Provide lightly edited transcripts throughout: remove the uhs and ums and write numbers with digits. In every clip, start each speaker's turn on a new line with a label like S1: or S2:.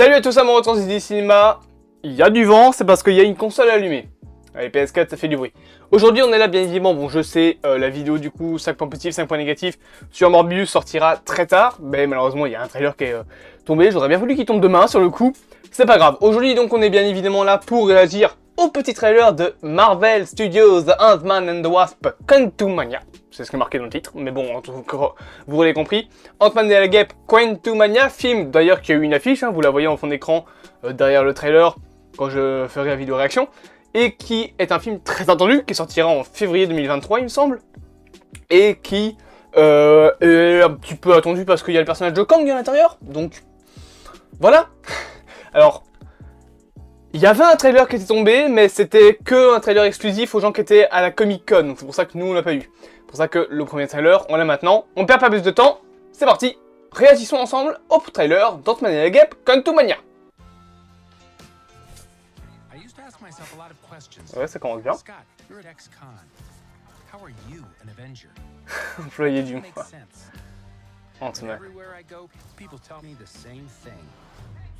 S1: Salut à tous, à mon retour du cinéma. Il y a du vent, c'est parce qu'il y a une console allumée. Allez, PS4, ça fait du bruit. Aujourd'hui, on est là, bien évidemment. Bon, je sais, la vidéo, du coup, 5 points positifs, 5 points négatifs sur Morbius sortira très tard. Mais malheureusement, il y a un trailer qui est tombé. J'aurais bien voulu qu'il tombe demain, sur le coup. C'est pas grave. Aujourd'hui, donc, on est bien évidemment là pour réagir au petit trailer de Marvel Studios The Ant-Man and the Wasp Quantumania. C'est ce qui est marqué dans le titre, mais bon, en tout cas, vous l'avez compris. Ant-Man et la Guêpe Quantumania, film d'ailleurs qui a eu une affiche, hein, vous la voyez en fond d'écran derrière le trailer quand je ferai la vidéo réaction, et qui est un film très attendu, qui sortira en février 2023 il me semble, et qui est un petit peu attendu parce qu'il y a le personnage de Kang à l'intérieur, donc voilà. Alors, il y avait un trailer qui était tombé, mais c'était que un trailer exclusif aux gens qui étaient à la Comic Con, donc c'est pour ça que nous on l'a pas eu. C'est pour ça que le premier trailer, on l'a maintenant. On perd pas plus de temps, c'est parti. Réagissons ensemble au trailer d'Ant-Man et la Guêpe Quantumania. Ouais, ça commence bien. Employé du mois. Ant-Man.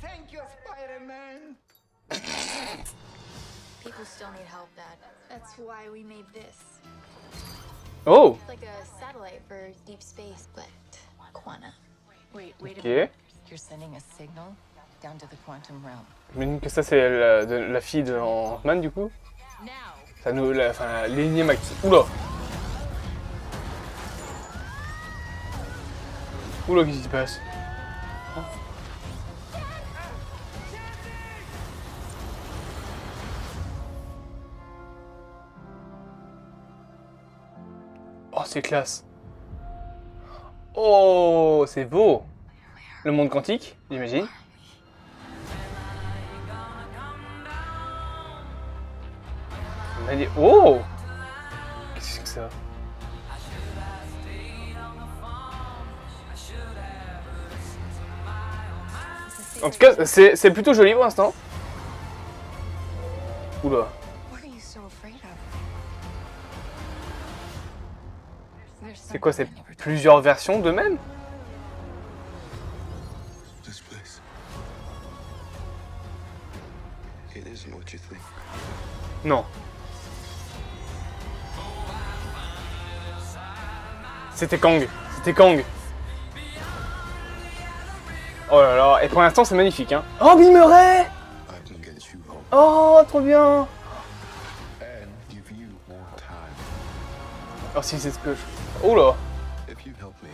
S2: Thank you, Spider-Man.
S3: People still need help, Dad.
S2: That's why we made this.
S1: Oh!
S3: It's like a satellite for deep space, but quanta.
S4: Wait a
S1: Ok.
S4: minute. You're sending a signal down to the quantum realm.
S1: J'imagine que ça c'est la fille de Ant-Man du coup. Ça nous, enfin l'énième actif. Oula! Oula, qu'est-ce qui se passe? Oh, c'est classe. Oh, c'est beau. Le monde quantique, j'imagine. Oh! Qu'est-ce que c'est ça? En tout cas, c'est plutôt joli pour l'instant. Oula.
S4: What are you so afraid of?
S1: C'est quoi, c'est plusieurs versions d'eux-mêmes?
S5: This place. It isn't what you think.
S1: Non. C'était Kang. C'était Kang. Oh là là, et pour l'instant c'est magnifique, hein. Oh, Bill Murray!
S5: I can get you home
S1: Oh, trop bien!
S5: and give you more time.
S1: Oh, si c'est ce que je... Oh là!
S5: If you help me.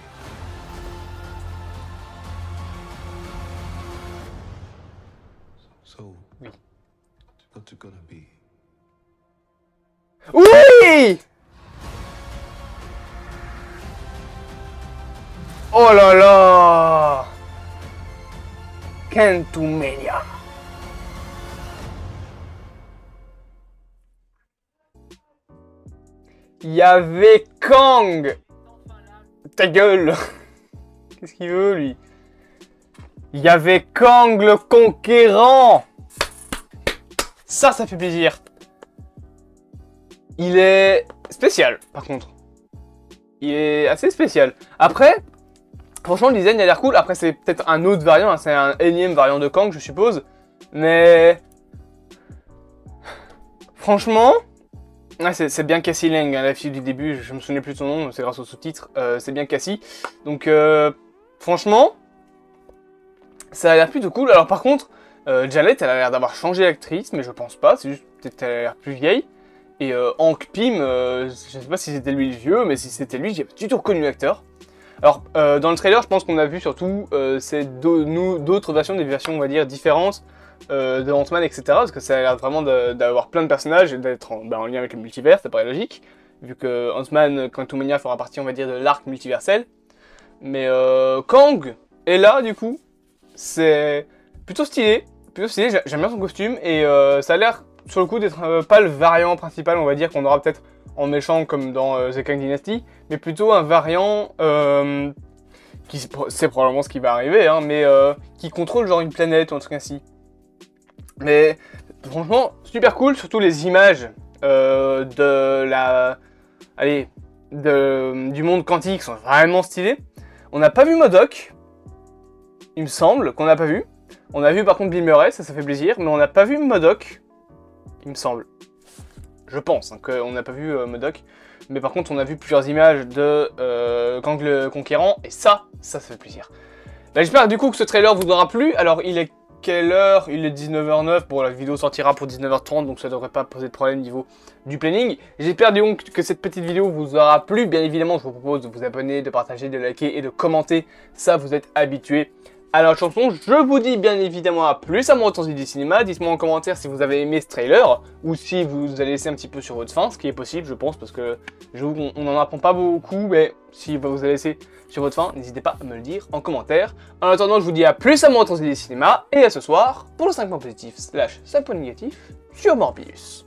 S5: So,
S1: Oui.
S5: what's it gonna be?
S1: Oui! Oh là là! Quantumania. Il y avait Kang! Ta gueule! Qu'est-ce qu'il veut, lui? Il y avait Kang le Conquérant! Ça fait plaisir. Il est spécial, par contre. Il est assez spécial. Après, franchement, le design a l'air cool. Après, c'est peut-être un autre variant. Hein. C'est un énième variant de Kang, je suppose. Mais... franchement... Ah, c'est bien Cassie Lang, hein, la fille du début. Je me souvenais plus de son nom, c'est grâce au sous-titre. C'est bien Cassie. Donc, franchement... ça a l'air plutôt cool. Alors, par contre... Janet, elle a l'air d'avoir changé d'actrice, mais je pense pas. C'est juste peut-être qu'elle a l'air plus vieille. Et Hank Pym, je sais pas si c'était lui le vieux, mais si c'était lui, j'ai pas du tout reconnu l'acteur. Alors, dans le trailer, je pense qu'on a vu surtout d'autres versions, des versions, on va dire, différentes de Ant-Man, etc. Parce que ça a l'air vraiment d'avoir plein de personnages et d'être en lien avec le multivers, ça paraît logique. Vu que Ant-Man Quantumania fera partie, on va dire, de l'arc multiversel. Mais Kang est là, du coup. C'est plutôt stylé. J'aime bien son costume. Et ça a l'air, sur le coup, d'être pas le variant principal, on va dire, qu'on aura peut-être en méchant comme dans The Kang Dynasty, mais plutôt un variant c'est probablement ce qui va arriver, hein, mais qui contrôle genre une planète ou un truc ainsi. Mais franchement, super cool, surtout les images du monde quantique sont vraiment stylées. On n'a pas vu MODOK, il me semble qu'on n'a pas vu. On a vu par contre Bill Murray, ça fait plaisir, mais on n'a pas vu MODOK, il me semble. Je pense hein, qu'on n'a pas vu MODOK, mais par contre on a vu plusieurs images de Kang le Conquérant, et ça fait plaisir. Bah, j'espère du coup que ce trailer vous aura plu. Alors il est quelle heure? Il est 19h09, bon la vidéo sortira pour 19h30, donc ça devrait pas poser de problème niveau du planning. J'espère donc que cette petite vidéo vous aura plu. Bien évidemment, je vous propose de vous abonner, de partager, de liker et de commenter. Ça, vous êtes habitués à la chanson. Je vous dis bien évidemment à plus à mon retour du cinéma. Dites-moi en commentaire si vous avez aimé ce trailer ou si vous allez laisser un petit peu sur votre faim, ce qui est possible, je pense, parce que on n'en apprend pas beaucoup, mais si vous allez laisser sur votre faim, n'hésitez pas à me le dire en commentaire. En attendant, je vous dis à plus à mon retour du cinéma et à ce soir pour le 5 points positifs / 5 points négatifs sur Morbius.